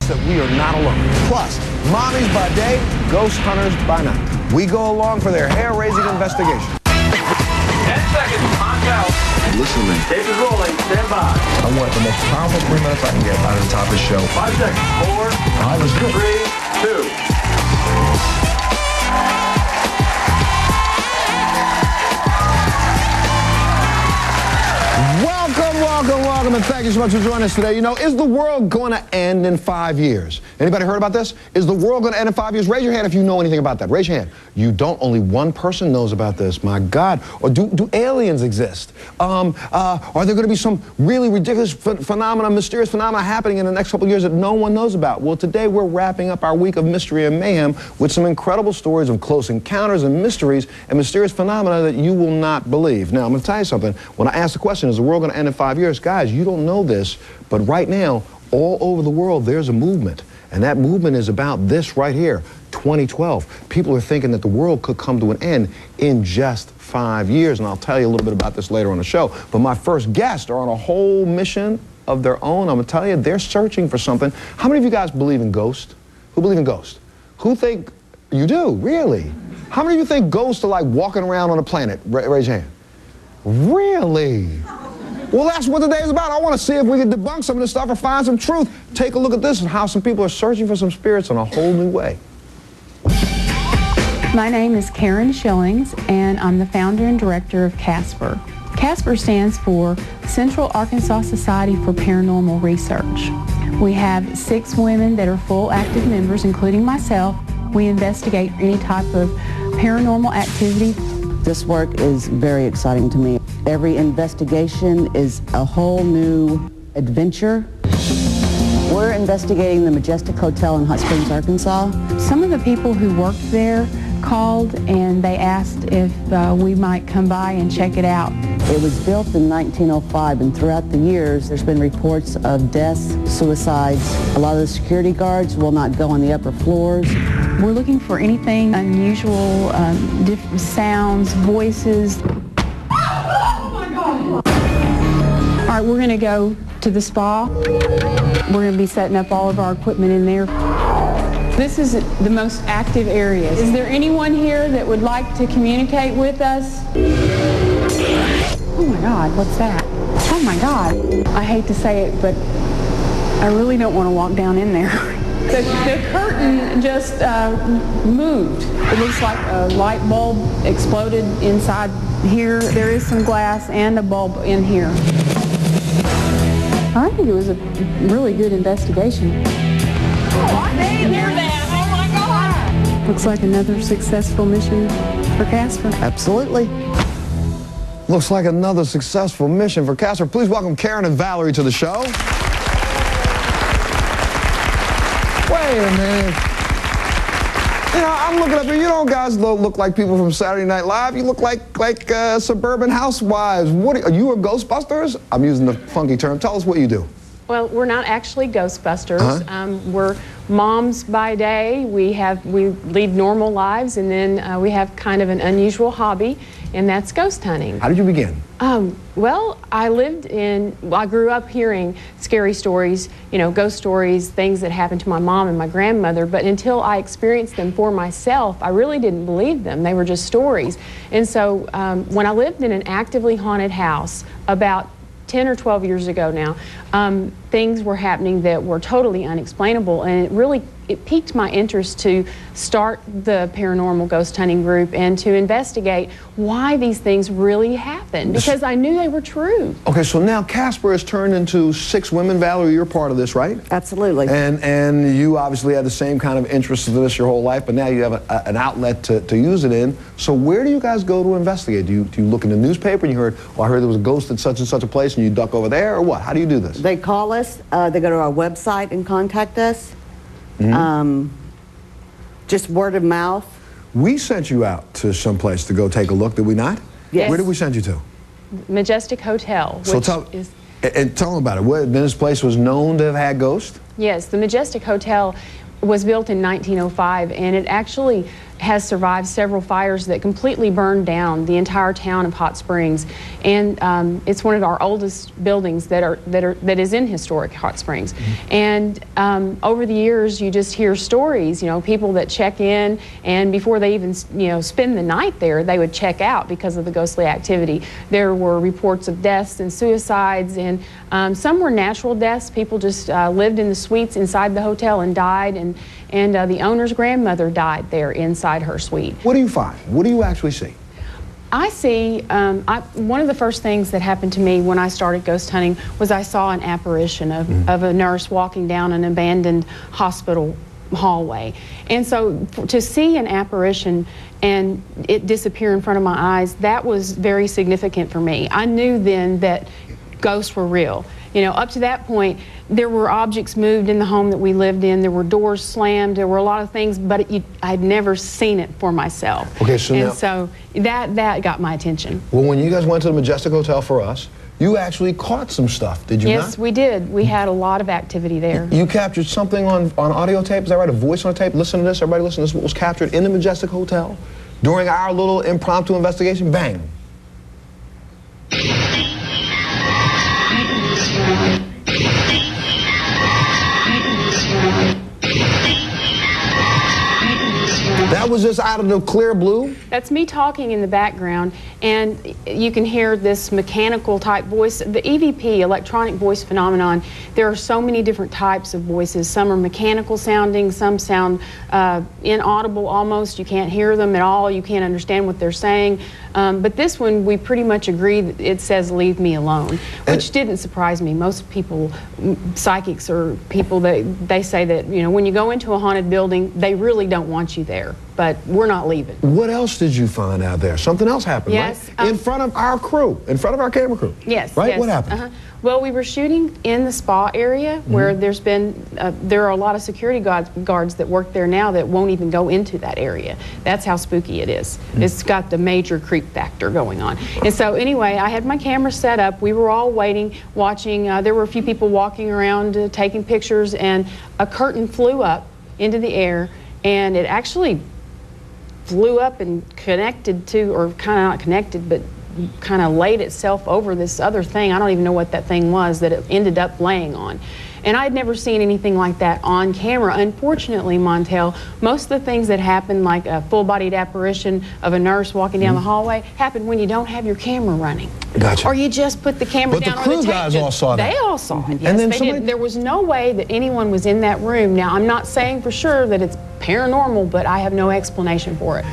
that we are not alone. Plus, mommies by day, ghost hunters by night. We go along for their hair-raising investigation. 10 seconds, Montel. Listening. Tape is rolling. Stand by. I want the most powerful 3 minutes I can get out of the top of the show. 5 seconds. 4, All right, let's do it. 3, 2. Welcome, and thank you so much for joining us today. You know, is the world going to end in 5 years? Anybody heard about this? Is the world going to end in 5 years? Raise your hand if you know anything about that. Raise your hand. You don't. Only one person knows about this. My God. Or do aliens exist? Are there going to be some really ridiculous phenomena, mysterious phenomena happening in the next couple of years that no one knows about? Well, today we're wrapping up our week of mystery and mayhem with some incredible stories of close encounters and mysteries and mysterious phenomena that you will not believe. Now, I'm going to tell you something. When I ask the question, is the world going to end in 5 years? Guys, you don't know this, but right now, all over the world, there's a movement. And that movement is about this right here, 2012. People are thinking that the world could come to an end in just 5 years. And I'll tell you a little bit about this later on the show. But my first guests are on a whole mission of their own. I'm going to tell you, they're searching for something. How many of you guys believe in ghosts? Who believe in ghosts? Who think, you do, really? How many of you think ghosts are like walking around on a planet? Raise your hand. Really? Well, that's what today is about. I want to see if we can debunk some of this stuff or find some truth. Take a look at this and how some people are searching for some spirits in a whole new way. My name is Karen Schillings, and I'm the founder and director of CASPR. CASPR stands for Central Arkansas Society for Paranormal Research. We have 6 women that are full active members, including myself. We investigate any type of paranormal activity. This work is very exciting to me. Every investigation is a whole new adventure. We're investigating the Majestic Hotel in Hot Springs, Arkansas. Some of the people who worked there called and they asked if we might come by and check it out. It was built in 1905, and throughout the years there's been reports of deaths, suicides. A lot of the security guards will not go on the upper floors. We're looking for anything unusual, different sounds, voices. All right, we're going to go to the spa. We're going to be setting up all of our equipment in there. This is the most active area. Is there anyone here that would like to communicate with us? Oh my God, what's that? Oh my God. I hate to say it, but I really don't want to walk down in there. The curtain just moved. It looks like a light bulb exploded inside here. There is some glass and a bulb in here. I think it was a really good investigation. Oh, I didn't hear that. Oh my God. Looks like another successful mission for CASPR. Absolutely. Looks like another successful mission for CASPR. Please welcome Karen and Valerie to the show. Wait a minute. You know, I'm looking up here. You don't guys look like people from Saturday Night Live. You look like suburban housewives. Are you a Ghostbusters? I'm using the funky term. Tell us what you do. Well, we're not actually Ghostbusters. We're moms by day. We lead normal lives, and then we have kind of an unusual hobby, and that's ghost hunting. How did you begin? Well, I grew up hearing scary stories, you know, ghost stories, things that happened to my mom and my grandmother, but until I experienced them for myself, I really didn't believe them. They were just stories. And so when I lived in an actively haunted house about 10 or 12 years ago now, things were happening that were totally unexplainable, and it piqued my interest to start the paranormal ghost hunting group and to investigate why these things really happened, because I knew they were true. Okay, so now CASPR has turned into 6 women. Valerie, you're part of this, right? Absolutely. And you obviously had the same kind of interest in this your whole life, but now you have an outlet to use it in. So where do you guys go to investigate? Do you look in the newspaper and you heard, well, I heard there was a ghost at such and such a place, and you duck over there, or what? How do you do this? They call us, they go to our website and contact us. Mm-hmm. Just word of mouth. We sent you out to some place to go take a look, did we not? Yes. Where did we send you to? Majestic Hotel. So tell them about it. This place was known to have had ghosts? Yes, the Majestic Hotel was built in 1905, and it actually has survived several fires that completely burned down the entire town of Hot Springs, and it's one of our oldest buildings that is in historic Hot Springs. And over the years, you just hear stories. You know, people that check in, and before they even spend the night there, they would check out because of the ghostly activity. There were reports of deaths and suicides, and some were natural deaths. People just lived in the suites inside the hotel and died, and the owner's grandmother died there inside her suite. What do you find? What do you actually see? I see, one of the first things that happened to me when I started ghost hunting was I saw an apparition of a nurse walking down an abandoned hospital hallway. And so to see an apparition and it disappear in front of my eyes, that was very significant for me. I knew then that ghosts were real. You know, up to that point, there were objects moved in the home that we lived in. There were doors slammed. There were a lot of things, but I'd never seen it for myself. Okay, so now, so that got my attention. Well, when you guys went to the Majestic Hotel for us, you actually caught some stuff, did you not? Yes, we did. We had a lot of activity there. You captured something on audio tape, is that right? A voice on tape? Listen to this, everybody listen. This is what was captured in the Majestic Hotel during our little impromptu investigation. Bang. That was just out of the clear blue? That's me talking in the background, and you can hear this mechanical type voice. The EVP, electronic voice phenomenon, there are so many different types of voices. Some are mechanical sounding, some sound inaudible almost. You can't hear them at all, you can't understand what they're saying. But this one, we pretty much agree that it says, "Leave me alone," which didn't surprise me. Most people, psychics or people, they say that, you know, when you go into a haunted building, they really don't want you there. But we're not leaving. What else did you find out there? Something else happened, yes, right? In front of our crew, in front of our camera crew. Yes. Right? Yes. What happened? Well, we were shooting in the spa area where there are a lot of security guards that work there now that won't even go into that area. That's how spooky it is. It's got the major creep factor going on. And so anyway, I had my camera set up. We were all waiting, watching. There were a few people walking around taking pictures, and a curtain flew up into the air, and it actually flew up and connected to, or kind of not connected, but kind of laid itself over this other thing. I don't even know what that thing was that it ended up laying on. And I'd never seen anything like that on camera. Unfortunately, Montel, most of the things that happen, like a full-bodied apparition of a nurse walking down the hallway, happen when you don't have your camera running. Gotcha. Or you just put the camera But down. the crew guys all saw that. They all saw it, yes. And then they did. There was no way that anyone was in that room. Now, I'm not saying for sure that it's paranormal, but I have no explanation for it.